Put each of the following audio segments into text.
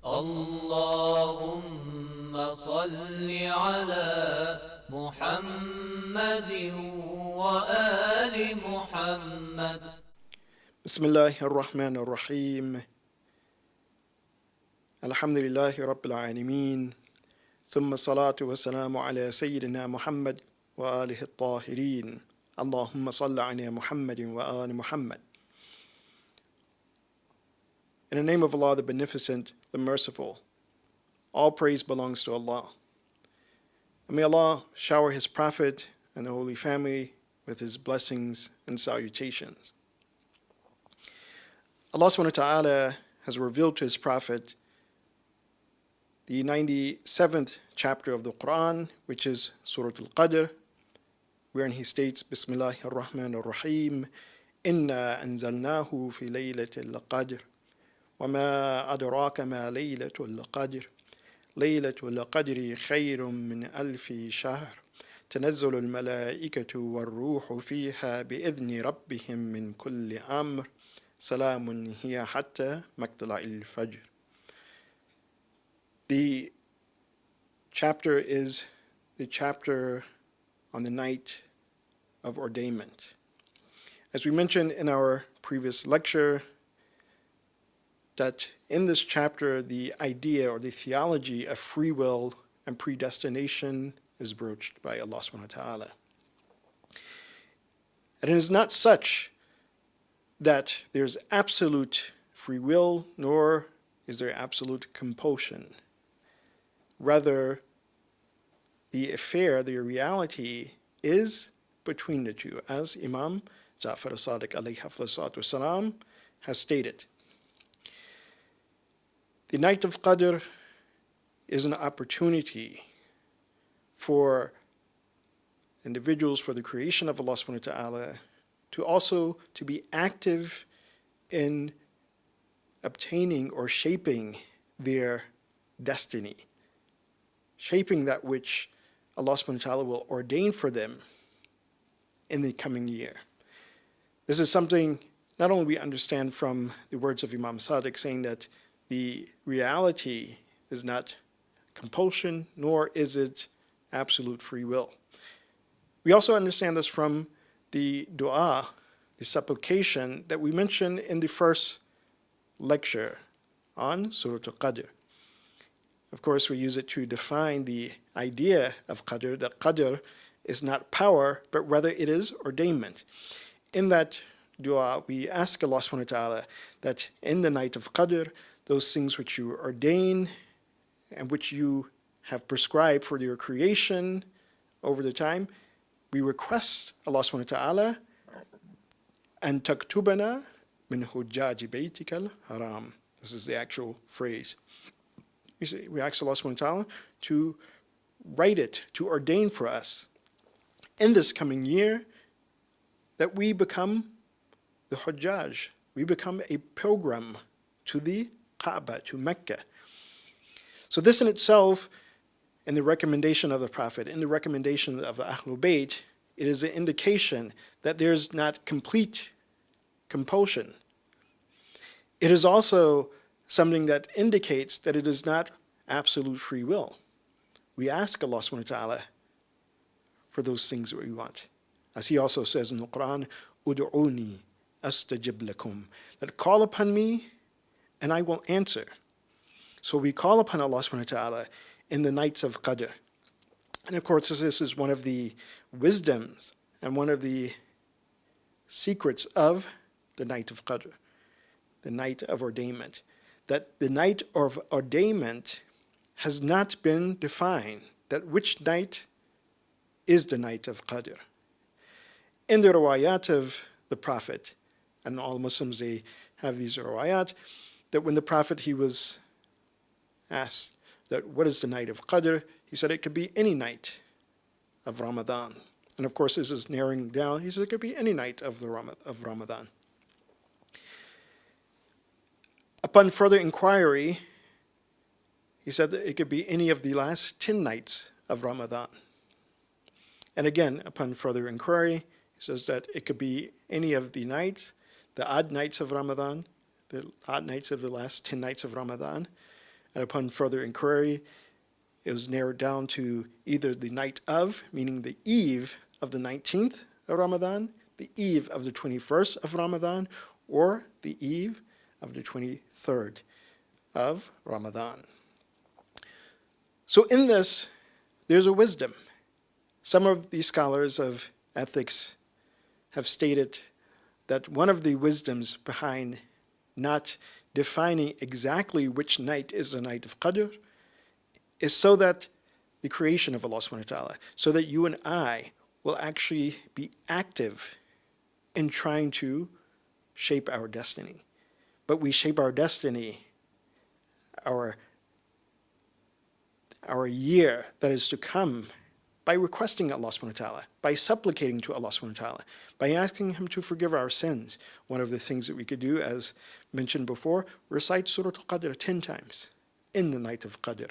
اللهم صل على محمد وآل محمد. Bismillah ar-Rahman ar-Rahim. Alhamdulillahi Rabbil Alameen. Thumma salatu wa salamu ala Sayyidina Muhammad wa alihi at-tahirin. Allahumma salli ala Muhammadin wa ali Muhammad. In the name of Allah, the Beneficent, the Merciful, all praise belongs to Allah. And may Allah shower His Prophet and the Holy Family with His blessings and salutations. Allah subhanahu wa ta'ala has revealed to His Prophet the 97th chapter of the Quran, which is Surah al-Ghadr, wherein He states, Bismillahir Rahmanir Rahim, Inna anzalnahu fi laylatil qadr, wa ma adraka ma laylatul qadr, laylatul qadri khayrun min alfi shahr, تنزل الملائكة والروح فيها بإذن ربهم من كل أمر Salamun hiya hatta matla'il fajr. The chapter is the chapter on the night of ordainment. As we mentioned in our previous lecture, that in this chapter the idea or the theology of free will and predestination is broached by Allah subhanahu wa ta'ala. And it is not such that there's absolute free will, nor is there absolute compulsion. Rather, the affair, the reality, is between the two, as Imam Jafar as-Sadiq alayhi salatu salam has stated. The night of Qadr is an opportunity for individuals, for the creation of Allah subhanahu wa ta'ala, to also to be active in obtaining or shaping their destiny, shaping that which Allah subhanahu wa ta'ala will ordain for them in the coming year. This is something not only we understand from the words of Imam Sadiq saying that the reality is not compulsion, nor is it absolute free will. We also understand this from the dua, the supplication that we mentioned in the first lecture on Surah al-Qadr. Of course, we use it to define the idea of Qadr, that Qadr is not power, but rather it is ordainment. In that dua, we ask Allah subhanahu wa ta'ala that in the night of Qadr, those things which you ordain and which you have prescribed for your creation over the time, we request Allah subhanahu wa ta'ala and taktubana min hujjaji baytikal haram. This is the actual phrase. We ask Allah subhanahu wa ta'ala to write it, to ordain for us in this coming year that we become the hujjaj, we become a pilgrim to the Kaaba, to Mecca. So this in itself, in the recommendation of the Prophet, in the recommendation of the Ahlul Bayt, it is an indication that there's not complete compulsion. It is also something that indicates that it is not absolute free will. We ask Allah subhanahu wa ta'ala for those things that we want. As He also says in the Quran, Udu'uni astajib lakum, that call upon me and I will answer. So we call upon Allah subhanahu wa ta'ala in the nights of Qadr. And of course, this is one of the wisdoms and one of the secrets of the night of Qadr, the night of ordainment. That the night of ordainment has not been defined, that which night is the night of Qadr. In the riwayat of the Prophet, and all Muslims, they have these riwayat, that when the Prophet, he was asked that what is the night of Qadr, he said it could be any night of Ramadan. And of course, this is narrowing down. He said it could be any night of Ramadan. Upon further inquiry, he said that it could be any of the last 10 nights of Ramadan. And again, upon further inquiry, he says that it could be any of the nights, the odd nights of Ramadan, the odd nights of the last 10 nights of Ramadan, And upon further inquiry, it was narrowed down to either the night of, meaning the eve of the 19th of Ramadan, the eve of the 21st of Ramadan, or the eve of the 23rd of Ramadan. So in this, there's a wisdom. Some of the scholars of ethics have stated that one of the wisdoms behind not defining exactly which night is the night of Qadr is so that the creation of Allah subhanahu wa ta'ala, so that you and I will actually be active in trying to shape our destiny. But we shape our destiny, our year that is to come, by requesting Allah subhanahu wa ta'ala, by supplicating to Allah subhanahu wa ta'ala, by asking Him to forgive our sins. One of the things that we could do, as mentioned before, recite Surah al-Qadr 10 times in the night of Qadr.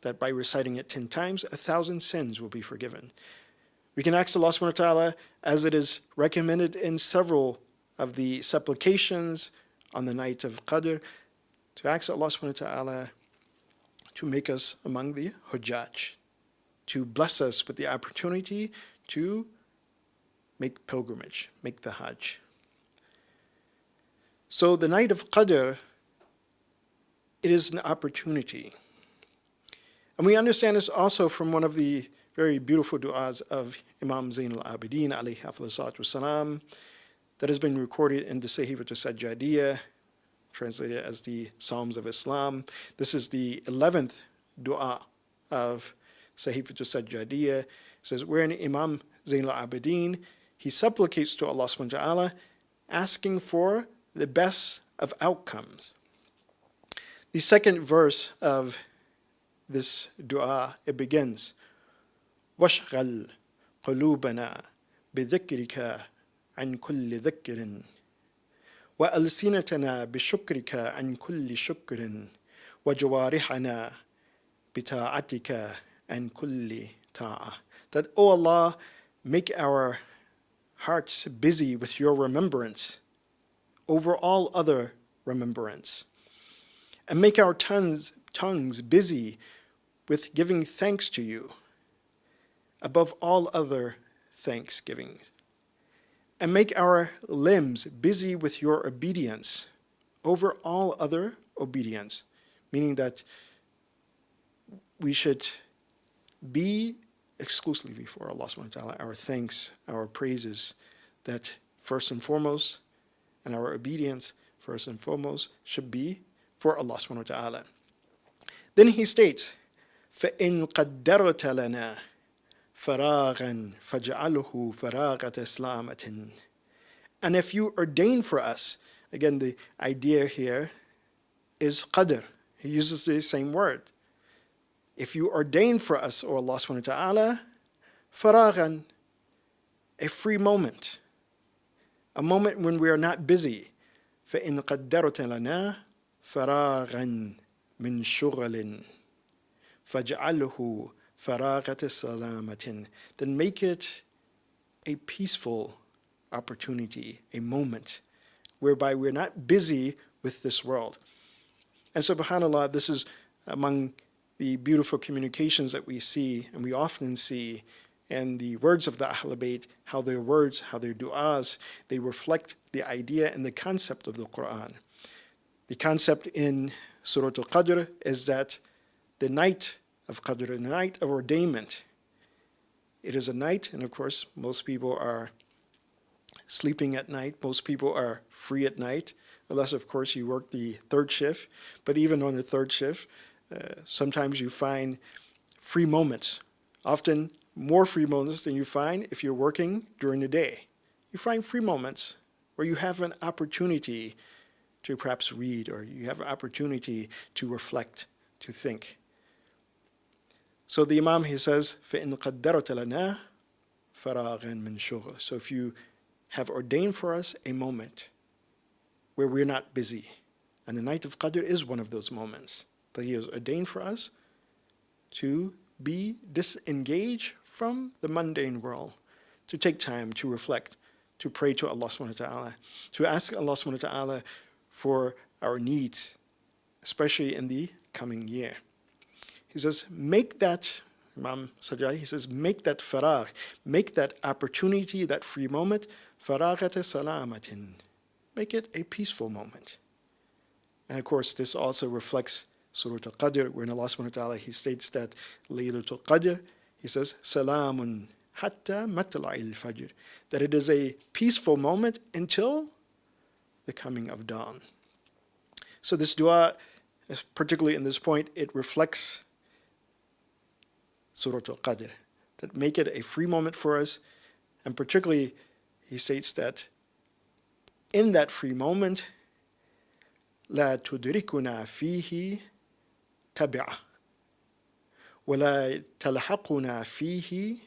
That by reciting it 10 times, 1,000 sins will be forgiven. We can ask Allah subhanahu wa ta'ala, as it is recommended in several of the supplications on the night of Qadr, to ask Allah subhanahu wa ta'ala to make us among the Hujjaj, to bless us with the opportunity to make pilgrimage, make the Hajj. So the night of Qadr, it is an opportunity. And we understand this also from one of the very beautiful du'as of Imam Zain al-Abidin alayhi salatu wasalam, that has been recorded in the Sahifatul Sajjadiyah, translated as the Psalms of Islam. This is the 11th du'a of Sahifatul Sajjadiyah. It says, wherein Imam Zain al-Abidin, he supplicates to Allah subhanahu wa ta'ala, asking for the best of outcomes. The second verse of this dua, it begins, وَاشْغَلْ قُلُوبَنَا بِذِكْرِكَ عَنْ كُلِّ ذِكْرٍ وَأَلْسِنَتَنَا بِشُكْرِكَ عَنْ كُلِّ شُكْرٍ وَجَوَارِحَنَا بِطَاعَتِكَ عَنْ كُلِّ طَاعَةٍ. That, O Allah, make our hearts busy with your remembrance over all other remembrance, and make our tongues busy with giving thanks to you above all other thanksgivings, and make our limbs busy with your obedience over all other obedience, meaning that we should be exclusively before Allah subhanahu wa ta'ala, our thanks, our praises, that first and foremost, and our obedience first and foremost should be for Allah subhanahu wa ta'ala. Then he states, فَإِن قَدَّرْتَ لَنَا فَرَاغًا فَاجْعَلْهُ فَرَاغَةَ إِسْلَامَةٍ. And if you ordain for us, again the idea here is qadr. He uses the same word. If you ordain for us, O Allah subhanahu wa ta'ala, faragan, a free moment, a moment when we are not busy. فَإِن قَدَّرْتَ لَنَا فَرَاغًا مِنْ شُغَلٍ فَاجْعَلْهُ فَرَاغَةَ سَلَامَةٍ. Then make it a peaceful opportunity, a moment, whereby we're not busy with this world. And subhanAllah, this is among the beautiful communications that we see, and we often see, and the words of the Ahlul Bayt, how their words, how their du'as, they reflect the idea and the concept of the Quran. The concept in Surah al-Qadr is that the night of Qadr, the night of ordainment, it is a night, and of course, most people are sleeping at night, most people are free at night, unless of course you work the third shift. But even on the third shift, sometimes you find free moments, often more free moments than you find if you're working during the day. You find free moments where you have an opportunity to perhaps read, or you have an opportunity to reflect, to think. So the Imam, he says, فَإِن قَدَّرْتَ لَنَا فَرَاغًا مِنْ شُغْلٍ. So if you have ordained for us a moment where we're not busy, and the night of Qadr is one of those moments that He has ordained for us to be disengaged from the mundane world, to take time to reflect, to pray to Allah subhanahu wa ta'ala, to ask Allah subhanahu wa ta'ala for our needs, especially in the coming year. He says, make that, Imam Sajjad, he says, make that faragh, make that opportunity, that free moment, faraghata salamatin. Make it a peaceful moment. And of course, this also reflects Surah al-Qadr, where in Allah subhanahu wa ta'ala, he states that Laylatul Qadr, he says, salamun hatta matla'il fajr, that it is a peaceful moment until the coming of dawn. So this dua, particularly in this point, it reflects Surah al-Qadr, that make it a free moment for us. And particularly, he states that in that free moment, لا تدركنا فيه تبعة ولا تلحقنا فيه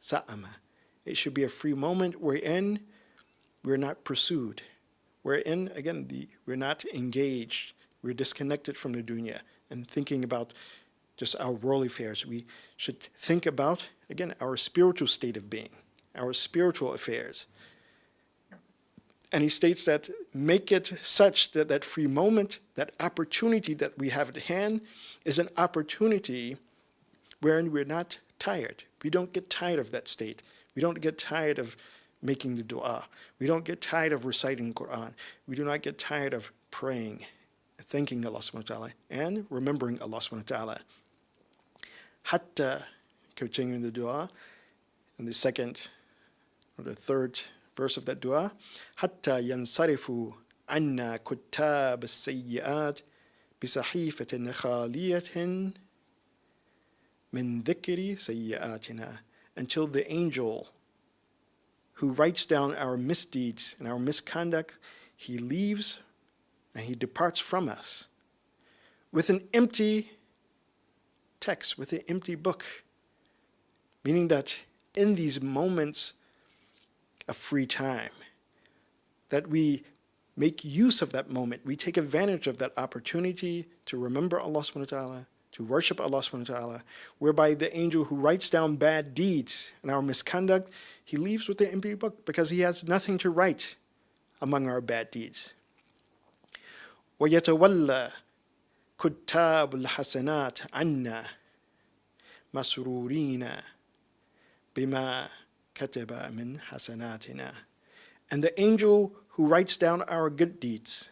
سأمة. It should be a free moment wherein we're not pursued. Wherein, again, we're not engaged. We're disconnected from the dunya and thinking about just our worldly affairs. We should think about, again, our spiritual state of being, our spiritual affairs. And he states that make it such that that free moment, that opportunity that we have at hand is an opportunity wherein we're not tired. We don't get tired of that state. We don't get tired of making the dua. We don't get tired of reciting the Quran. We do not get tired of praying, thanking Allah subhanahu wa ta'ala, and remembering Allah subhanahu wa ta'ala. Hatta, continuing the dua, in the second or the third verse of that dua, حتى ينصرفوا عنا كتاب السيئات بصحيفة خالية من ذكر سيئاتنا, until the angel who writes down our misdeeds and our misconduct, he leaves and he departs from us with an empty text, with an empty book, meaning that in these moments of free time, that we make use of that moment, we take advantage of that opportunity to remember Allah subhanahu wa ta'ala, to worship Allah subhanahu wa ta'ala, whereby the angel who writes down bad deeds and our misconduct, he leaves with the empty book because he has nothing to write among our bad deeds. وَيَتَوَلَّى كُتَّابُ الْحَسَنَاتِ عَنَّا مَسْرُورِينَ بِمَا كَتَبَ مِنْ حَسَنَاتِنَا. And the angel who writes down our good deeds,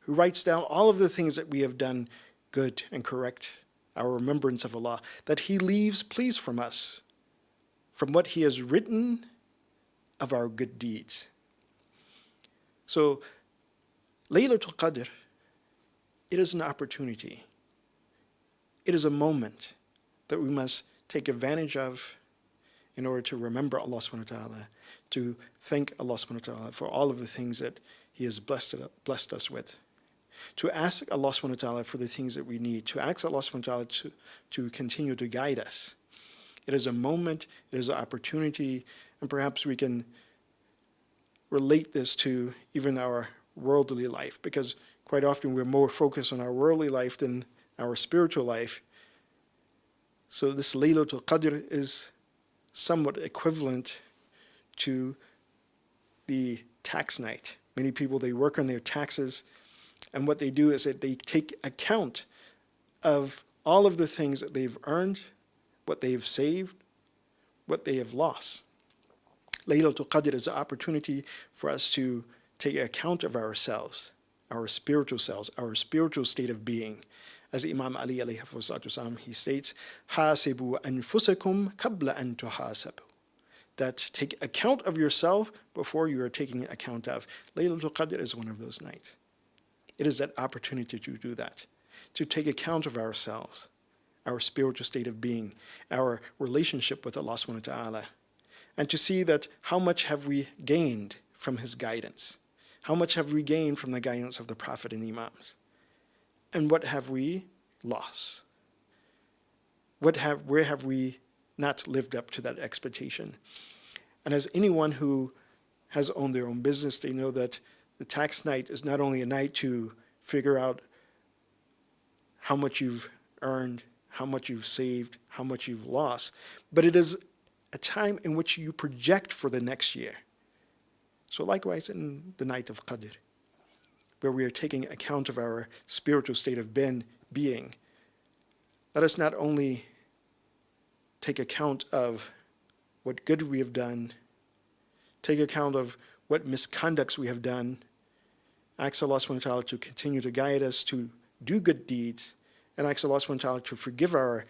who writes down all of the things that we have done good and correct, our remembrance of Allah, that he leaves pleased from us, from what he has written of our good deeds. So, Laylatul Qadr, it is an opportunity. It is a moment that we must take advantage of in order to remember Allah subhanahu wa ta'ala, to thank Allah subhanahu wa ta'ala for all of the things that he has blessed us with, to ask Allah subhanahu wa ta'ala for the things that we need, to ask Allah subhanahu wa ta'ala to continue to guide us. It is a moment, it is an opportunity, and perhaps we can relate this to even our worldly life, because quite often we're more focused on our worldly life than our spiritual life. So this Laylatul Qadr is somewhat equivalent to the tax night. Many people, they work on their taxes, and what they do is that they take account of all of the things that they've earned, what they've saved, what they have lost. Laylatul Qadr is an opportunity for us to take account of ourselves, our spiritual selves, our spiritual state of being. As Imam Ali alayhi wasallam, he states, "Hasibu anfusakum qabla an tuhasabu." That take account of yourself before you are taking account of. Laylatul Qadr is one of those nights. It is that opportunity to do that, to take account of ourselves, our spiritual state of being, our relationship with Allah subhanahu wa ta'ala, and to see that how much have we gained from his guidance, how much have we gained from the guidance of the Prophet and Imams, and what have we lost? Where have we not lived up to that expectation? And as anyone who has owned their own business, they know that the tax night is not only a night to figure out how much you've earned, how much you've saved, how much you've lost, but it is a time in which you project for the next year. So likewise in the night of Qadr, where we are taking account of our spiritual state of being, let us not only take account of what good we have done, take account of what misconducts we have done, ask Allah subhanahu wa ta'ala to continue to guide us to do good deeds, and ask Allah subhanahu wa ta'ala to forgive our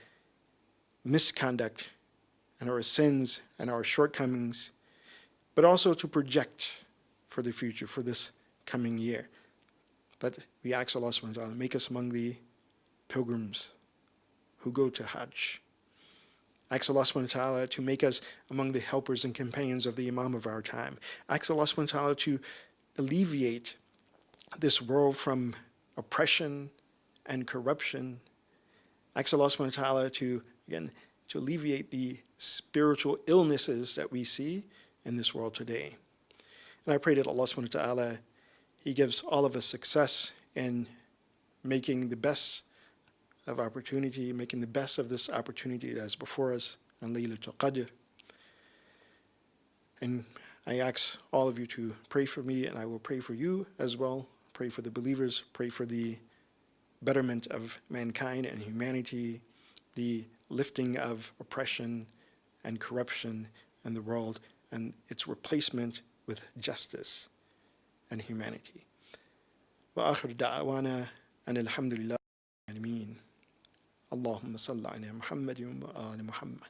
misconduct and our sins and our shortcomings, but also to project for the future, for this coming year. That we ask Allah subhanahu wa ta'ala, make us among the pilgrims who go to Hajj. Ask Allah subhanahu wa ta'ala to make us among the helpers and companions of the Imam of our time. Ask Allah subhanahu wa ta'ala to alleviate this world from oppression and corruption. Ask Allah subhanahu wa ta'ala to, again, to alleviate the spiritual illnesses that we see in this world today. And I pray that Allah subhanahu wa ta'ala, He gives all of us success in making the best of opportunity, making the best of this opportunity that is before us on Laylatul Qadr. And I ask all of you to pray for me, and I will pray for you as well. Pray for the believers, pray for the betterment of mankind and humanity, the lifting of oppression and corruption in the world, and its replacement with justice and humanity. Wa akhir da'wana and alhamdulillah alamin. Allahumma salli ala Muhammadin wa ali Muhammad.